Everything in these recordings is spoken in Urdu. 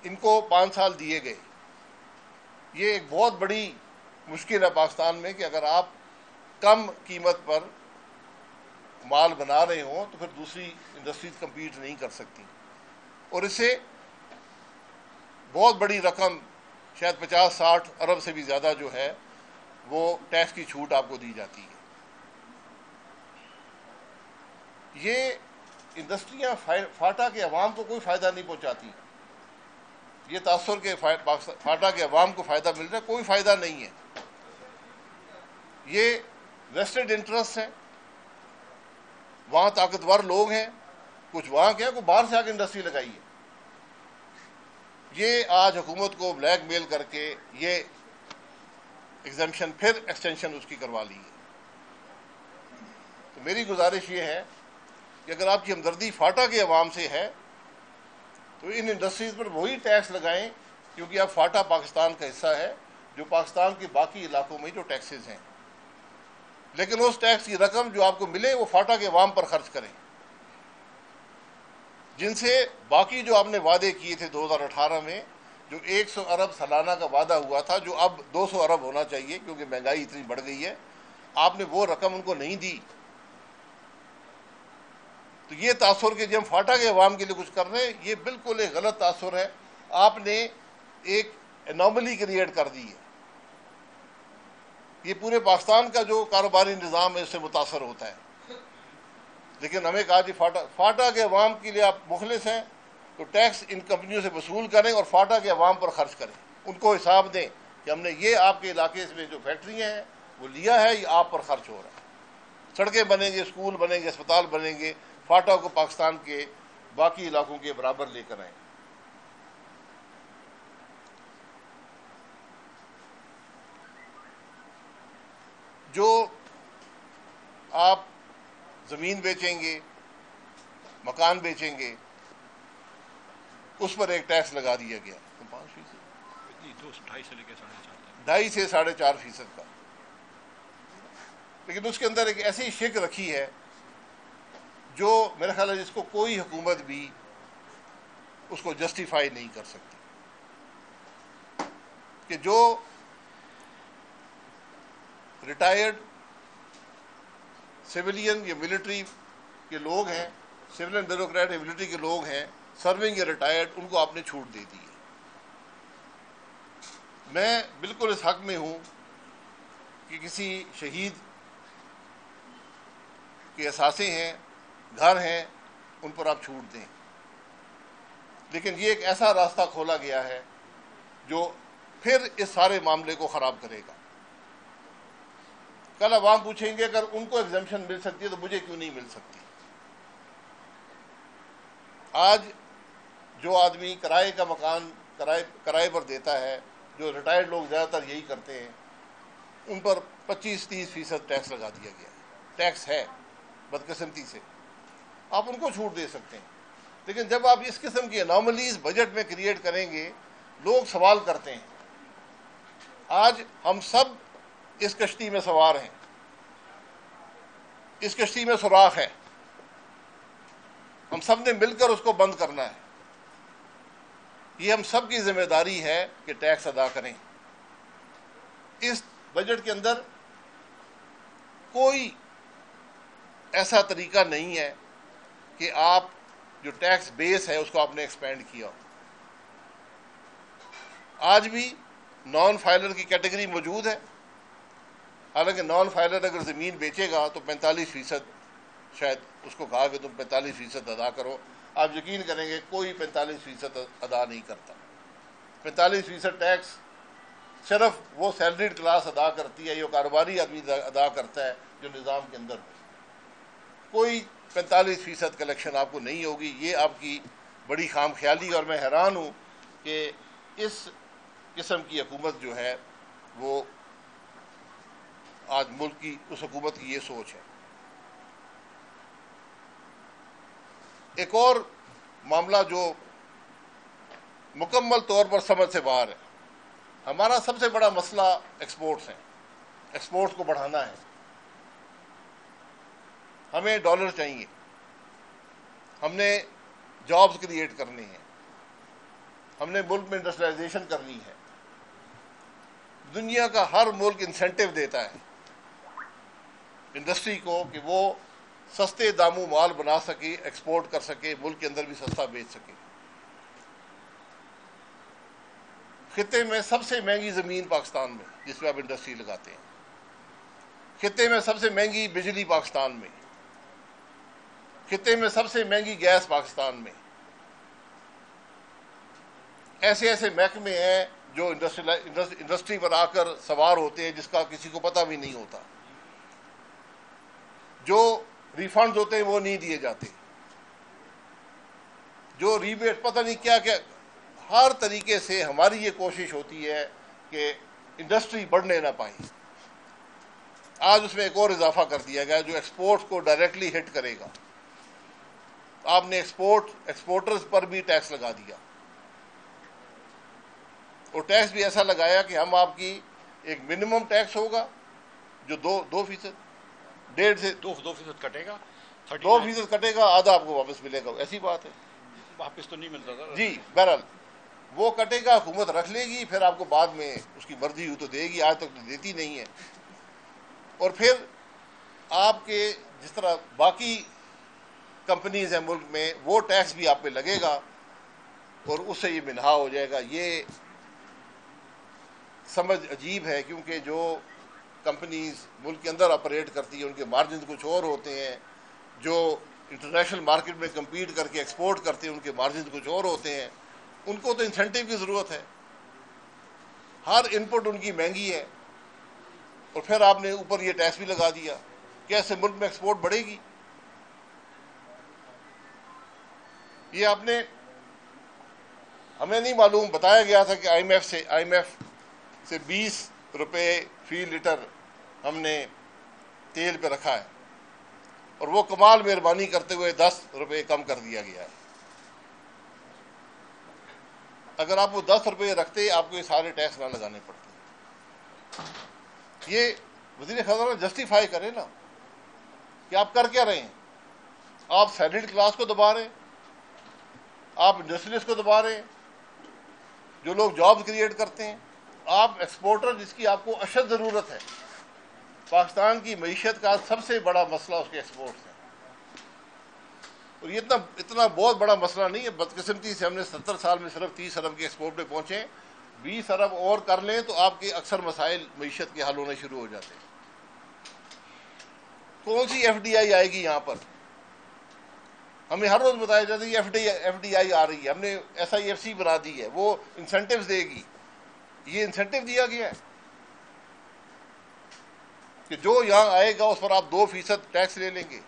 ان کو 5 سال دیے گئے. یہ ایک بہت بڑی مشکل ہے پاکستان میں کہ اگر آپ کم قیمت پر مال بنا رہے ہوں تو پھر دوسری انڈسٹریز کمپیٹ نہیں کر سکتی. اور اس سے بہت بڑی رقم شاید 50-60 ارب سے بھی زیادہ جو ہے وہ ٹیکس کی چھوٹ آپ کو دی جاتی ہے. یہ انڈسٹریاں فاٹا کے عوام کو کوئی فائدہ نہیں پہنچاتی. یہ تاثر کہ فاٹا کے عوام کو فائدہ مل رہا ہے، کوئی فائدہ نہیں ہے. یہ ویسٹڈ انٹرسٹ ہیں، وہاں طاقتور لوگ ہیں، کچھ وہاں کے ہیں، کوئی باہر سے آ کے انڈسٹری لگائی ہے. یہ آج حکومت کو بلیک میل کر کے یہ ایگزمپشن پھر ایکسٹینشن اس کی کروا لی ہے. تو میری گزارش یہ ہے کہ اگر آپ کی ہمدردی فاٹا کے عوام سے ہے تو ان انڈسٹریز پر وہی ٹیکس لگائیں، کیونکہ اب فاٹا پاکستان کا حصہ ہے جو پاکستان کے باقی علاقوں میں جو ٹیکسز ہیں. لیکن اس ٹیکس کی رقم جو آپ کو ملے وہ فاٹا کے عوام پر خرچ کریں، جن سے باقی جو آپ نے وعدے کیے تھے 2018 میں، جو 100 ارب سالانہ کا وعدہ ہوا تھا جو اب 200 ارب ہونا چاہیے کیونکہ مہنگائی اتنی بڑھ گئی ہے، آپ نے وہ رقم ان کو نہیں دی. تو یہ تاثر کہ جب ہم فاٹا کے عوام کے لیے کچھ کر رہے ہیں، یہ بالکل ایک غلط تاثر ہے. آپ نے ایک انوملی کریٹ کر دی ہے. یہ پورے پاکستان کا جو کاروباری نظام ہے اس سے متاثر ہوتا ہے. لیکن ہمیں کہا جی فاٹا کے عوام کے لیے آپ مخلص ہیں تو ٹیکس ان کمپنیوں سے وصول کریں اور فاٹا کے عوام پر خرچ کریں. ان کو حساب دیں کہ ہم نے یہ آپ کے علاقے میں جو فیکٹریاں ہیں وہ لیا ہے، یہ آپ پر خرچ ہو رہا ہے. سڑکیں بنیں گے، اسکول بنیں گے، اسپتال بنیں گے، فاٹا کو پاکستان کے باقی علاقوں کے برابر لے کر آئیں. جو آپ زمین بیچیں گے، مکان بیچیں گے، اس پر ایک ٹیکس لگا دیا گیا 5%، 2.5 سے 4.5% کا. لیکن اس کے اندر ایک ایسی شک رکھی ہے جو میرا خیال ہے جس کو کوئی حکومت بھی اس کو جسٹیفائی نہیں کر سکتی، کہ جو ریٹائرڈ سویلین یا ملٹری کے لوگ ہیں، سویلین بیوروکریٹ یا ملٹری کے لوگ ہیں، سرونگ یا ریٹائرڈ، ان کو آپ نے چھوٹ دے دی ہے. میں بالکل اس حق میں ہوں کہ کسی شہید کے اثاثے ہیں، گھر ہیں، ان پر آپ چھوٹ دیں. لیکن یہ ایک ایسا راستہ کھولا گیا ہے جو پھر اس سارے معاملے کو خراب کرے گا. کل عوام پوچھیں گے اگر ان کو ایگزمپشن مل سکتی ہے تو مجھے کیوں نہیں مل سکتی. آج جو آدمی کرائے کا مکان کرائے پر دیتا ہے، جو ریٹائرڈ لوگ زیادہ تر یہی کرتے ہیں، ان پر 25-30% ٹیکس لگا دیا گیا ہے. ٹیکس ہے بدقسمتی سے، آپ ان کو چھوٹ دے سکتے ہیں. لیکن جب آپ اس قسم کی انوملیز بجٹ میں کریٹ کریں گے، لوگ سوال کرتے ہیں. آج ہم سب اس کشتی میں سوار ہیں، اس کشتی میں سوراخ ہے، ہم سب نے مل کر اس کو بند کرنا ہے. یہ ہم سب کی ذمہ داری ہے کہ ٹیکس ادا کریں. اس بجٹ کے اندر کوئی ایسا طریقہ نہیں ہے کہ آپ جو ٹیکس بیس ہے اس کو آپ نے ایکسپینڈ کیا. آج بھی نان فائلر کی کیٹیگری موجود ہے، حالانکہ نان فائلر اگر زمین بیچے گا تو 45% شاید اس کو کہا کہ تم 45% ادا کرو. آپ یقین کریں گے کوئی 45% ادا نہیں کرتا. 45% ٹیکس صرف وہ سیلریڈ کلاس ادا کرتی ہے، یہ کاروباری آدمی ادا کرتا ہے جو نظام کے اندر. کوئی 45% کلیکشن آپ کو نہیں ہوگی. یہ آپ کی بڑی خام خیالی، اور میں حیران ہوں کہ اس قسم کی حکومت جو ہے وہ آج ملک کی اس حکومت کی یہ سوچ ہے. ایک اور معاملہ جو مکمل طور پر سمجھ سے باہر ہے، ہمارا سب سے بڑا مسئلہ ایکسپورٹس ہیں. ایکسپورٹس کو بڑھانا ہے، ہمیں ڈالر چاہیے، ہم نے جابز کریٹ کرنے ہیں. ہم نے ملک میں انڈسٹریلائزیشن کرنی ہے. دنیا کا ہر ملک انسینٹیو دیتا ہے انڈسٹری کو کہ وہ سستے داموں مال بنا سکے, ایکسپورٹ کر سکے, ملک کے اندر بھی سستا بیچ سکے. خطے میں سب سے مہنگی زمین پاکستان میں جس پہ آپ انڈسٹری لگاتے ہیں. خطے میں سب سے مہنگی بجلی پاکستان میں. خطے میں سب سے مہنگی گیس پاکستان میں. ایسے ایسے محکمے ہیں جو انڈسٹری پر آ کر سوار ہوتے ہیں جس کا کسی کو پتہ بھی نہیں ہوتا. جو ریفنڈز ہوتے ہیں وہ نہیں دیے جاتے, جو ریبیٹ پتہ نہیں کیا کیا. ہر طریقے سے ہماری یہ کوشش ہوتی ہے کہ انڈسٹری بڑھنے نہ پائیں. آج اس میں ایک اور اضافہ کر دیا گیا جو ایکسپورٹس کو ڈائریکٹلی ہٹ کرے گا. آپ نے ایکسپورٹرز پر بھی ٹیکس لگا دیا, اور ٹیکس بھی ایسا لگایا کہ ہم آپ کی ایک منیمم ٹیکس ہوگا جو 2%, 1.5 سے 2% کٹے گا, 2% کٹے گا, آدھا آپ کو واپس ملے گا. ایسی بات ہے, واپس تو نہیں ملتا تھا جی. بہرحال وہ کٹے گا, حکومت رکھ لے گی, پھر آپ کو بعد میں اس کی مرضی ہو تو دے گی, آج تک تو دیتی نہیں ہے. اور پھر آپ کے جس طرح باقی کمپنیز ہیں ملک میں وہ ٹیکس بھی آپ پہ لگے گا اور اس سے یہ منہا ہو جائے گا. یہ سمجھ عجیب ہے کیونکہ جو کمپنیز ملک کے اندر آپریٹ کرتی ہیں ان کے مارجنز کچھ اور ہوتے ہیں, جو انٹرنیشنل مارکیٹ میں کمپیٹ کر کے ایکسپورٹ کرتے ہیں ان کے مارجنز کچھ اور ہوتے ہیں. ان کو تو انسینٹیو کی ضرورت ہے, ہر ان پٹ ان کی مہنگی ہے, اور پھر آپ نے اوپر یہ ٹیکس بھی لگا دیا. کیسے ملک میں ایکسپورٹ بڑھے گی؟ یہ آپ نے, ہمیں نہیں معلوم, بتایا گیا تھا کہ آئی ایم ایف سے 20 روپے فی لیٹر ہم نے تیل پہ رکھا ہے, اور وہ کمال مہربانی کرتے ہوئے 10 روپے کم کر دیا گیا ہے. اگر آپ وہ 10 روپے رکھتے آپ کو یہ سارے ٹیکس نہ لگانے پڑتے. یہ وزیر خزانہ جسٹیفائی کرے نا کہ آپ کر کیا رہے ہیں. آپ سیلریڈ کلاس کو دبا رہے ہیں, آپ انڈسٹریز کو دبا رہے ہیں, جو لوگ جاب کریٹ کرتے ہیں. آپ ایکسپورٹر جس کی آپ کو اشد ضرورت ہے. پاکستان کی معیشت کا سب سے بڑا مسئلہ اس کے ایکسپورٹس ہیں, اور یہ اتنا بہت بڑا مسئلہ نہیں ہے. بدقسمتی سے ہم نے 70 سال میں صرف 30 ارب کے ایکسپورٹ پہ پہنچے. 20 ارب اور کر لیں تو آپ کے اکثر مسائل معیشت کے حل ہونے شروع ہو جاتے ہیں. کون سی ایف ڈی آئی آئے گی یہاں پر؟ ہمیں ہر روز بتایا جاتا ہے کہ ایف ڈی آئی آ رہی ہے, ہم نے ایس آئی ایف سی بنا دی ہے, وہ انسینٹیوز دے گی. یہ انسینٹیو دیا گیا ہے کہ جو یہاں آئے گا اس پر آپ 2% ٹیکس لے لیں گے.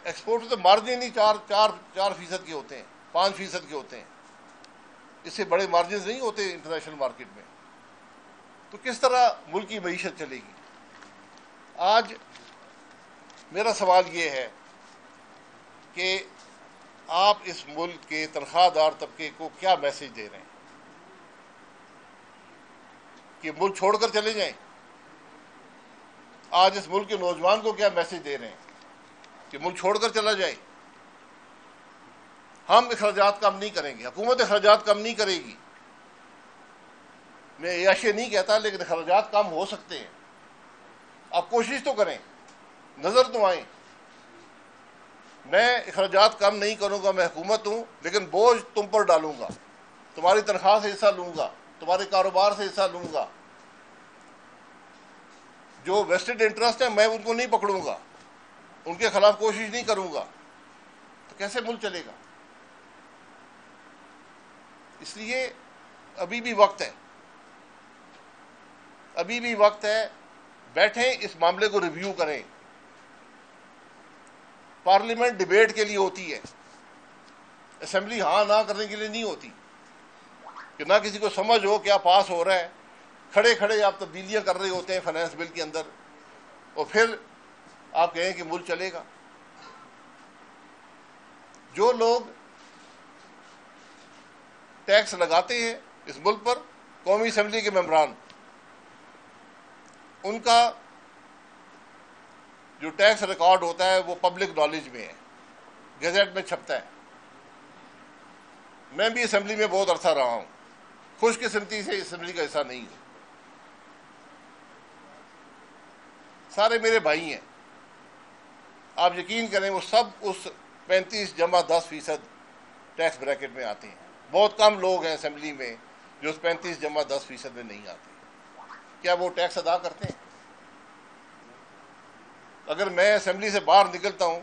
ایکسپورٹ تو مارجن ہی 4% کے ہوتے ہیں, 5% کے ہوتے ہیں. اس سے بڑے مارجنز نہیں ہوتے انٹرنیشنل مارکیٹ میں. تو کس طرح ملک کی معیشت چلے گی؟ آج میرا سوال یہ ہے کہ آپ اس ملک کے تنخواہ دار طبقے کو کیا میسج دے رہے ہیں کہ ملک چھوڑ کر چلے جائیں؟ آج اس ملک کے نوجوان کو کیا میسج دے رہے ہیں کہ ملک چھوڑ کر چلا جائے؟ ہم اخراجات کم نہیں کریں گے, حکومت اخراجات کم نہیں کرے گی. میں عیاشی نہیں کہتا, لیکن اخراجات کم ہو سکتے ہیں. آپ کوشش تو کریں, نظر تو آئیں. میں اخراجات کم نہیں کروں گا, میں حکومت ہوں, لیکن بوجھ تم پر ڈالوں گا. تمہاری تنخواہ سے حصہ لوں گا, تمہارے کاروبار سے حصہ لوں گا. جو ویسٹڈ انٹرسٹ ہے میں ان کو نہیں پکڑوں گا, ان کے خلاف کوشش نہیں کروں گا. تو کیسے ملک چلے گا؟ اس لیے ابھی بھی وقت ہے, ابھی بھی وقت ہے. بیٹھیں, اس معاملے کو ریویو کریں. پارلیمنٹ ڈیبیٹ کے لیے ہوتی ہے, اسمبلی ہاں نہ کرنے کے لیے نہیں ہوتی کہ نہ کسی کو سمجھ ہو کیا پاس ہو رہا ہے. کھڑے کھڑے آپ تبدیلیاں کر رہے ہوتے ہیں فائنانس بل کے اندر, اور پھر آپ کہیں کہ ملک چلے گا. جو لوگ ٹیکس لگاتے ہیں اس ملک پر, قومی اسمبلی کے ممبران, ان کا جو ٹیکس ریکارڈ ہوتا ہے وہ پبلک نالج میں ہے, گیزٹ میں چھپتا ہے. میں بھی اسمبلی میں بہت عرصہ رہا ہوں, خوش قسمتی سے اسمبلی کا حصہ نہیں ہوں. سارے میرے بھائی ہیں. آپ یقین کریں وہ سب اس 35+10% ٹیکس بریکٹ میں آتے ہیں. بہت کم لوگ ہیں اسمبلی میں جو اس 35+10% میں نہیں آتے. کیا وہ ٹیکس ادا کرتے ہیں؟ اگر میں اسمبلی سے باہر نکلتا ہوں،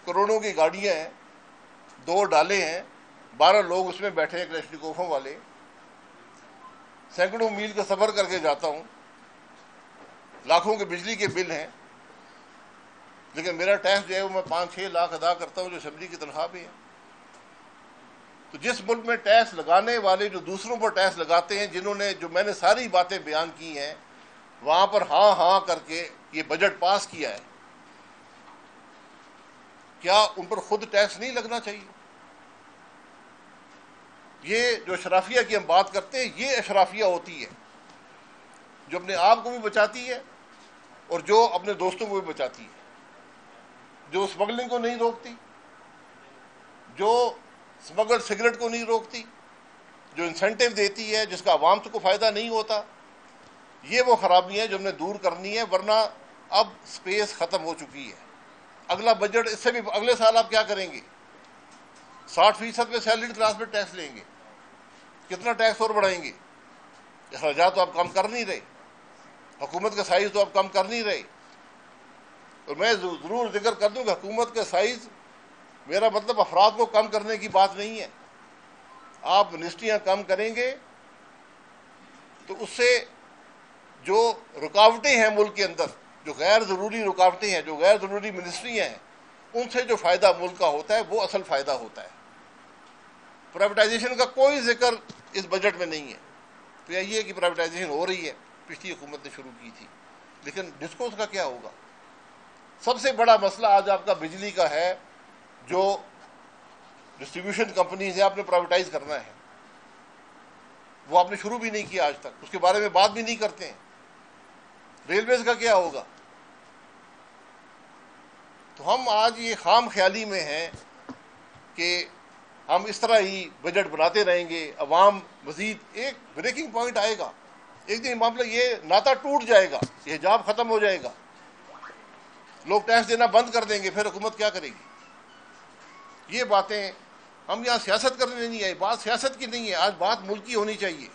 کروڑوں کی گاڑیاں ہیں، 2 ڈالے ہیں، 12 لوگ اس میں بیٹھے ہیں کلشنکوفوں والے، سینکڑوں میل کا سفر کر کے جاتا ہوں، لاکھوں کے بجلی کے بل ہیں، لیکن میرا ٹیکس جو ہے وہ میں 5-6 لاکھ ادا کرتا ہوں جو اسمبلی کی تنخواہ بھی ہے. تو جس ملک میں ٹیکس لگانے والے جو دوسروں پر ٹیکس لگاتے ہیں، جو میں نے ساری باتیں بیان کی ہیں، وہاں پر ہاں ہاں کر کے یہ بجٹ پاس کیا ہے، کیا ان پر خود ٹیکس نہیں لگنا چاہیے؟ یہ جو اشرافیہ کی ہم بات کرتے ہیں، یہ اشرافیہ ہوتی ہے جو اپنے آپ کو بھی بچاتی ہے اور جو اپنے دوستوں کو بھی بچاتی ہے، جو اسمگلنگ کو نہیں روکتی، جو اسمگلڈ سگریٹ کو نہیں روکتی، جو انسینٹیو دیتی ہے، جس کا عوام کو فائدہ نہیں ہوتا. یہ وہ خرابی ہیں جو ہم نے دور کرنی ہے، ورنہ اب سپیس ختم ہو چکی ہے. اگلا بجٹ اس سے بھی اگلے سال آپ کیا کریں گے؟ 60% پہ سیلریڈ کلاس پہ ٹیکس لیں گے. کتنا ٹیکس اور بڑھائیں گے؟ اخراجات تو آپ کم کر نہیں رہے، حکومت کا سائز تو آپ کم کر نہیں رہے. اور میں ضرور ذکر کر دوں کہ حکومت کا سائز میرا مطلب افراد کو کم کرنے کی بات نہیں ہے. آپ منسٹریاں کم کریں گے تو اس سے جو رکاوٹیں ہیں ملک کے اندر، جو غیر ضروری رکاوٹیں ہیں، جو غیر ضروری منسٹریاں ہیں، ان سے جو فائدہ ملک کا ہوتا ہے وہ اصل فائدہ ہوتا ہے. پرائیویٹائزیشن کا کوئی ذکر اس بجٹ میں نہیں ہے. تو یہ ہے کہ پرائیویٹائزیشن ہو رہی ہے، پچھلی حکومت نے شروع کی تھی، لیکن ڈسکوز کا کیا ہوگا؟ سب سے بڑا مسئلہ آج آپ کا بجلی کا ہے. جو ڈسٹریبیوشن کمپنیز ہیں آپ نے پرائیویٹائز کرنا ہے، وہ آپ نے شروع بھی نہیں کیا آج تک، اس کے بارے میں بات بھی نہیں کرتے ہیں. ریلویز کا کیا ہوگا؟ تو ہم آج یہ خام خیالی میں ہیں کہ ہم اس طرح ہی بجٹ بناتے رہیں گے. عوام مزید ایک بریکنگ پوائنٹ آئے گا، ایک دن معاملہ یہ ناتا ٹوٹ جائے گا، یہ حجاب ختم ہو جائے گا، لوگ ٹیکس دینا بند کر دیں گے، پھر حکومت کیا کرے گی؟ یہ باتیں ہم یہاں سیاست کرنے نہیں آئے. بات سیاست کی نہیں ہے، آج بات ملک کی ہونی چاہیے.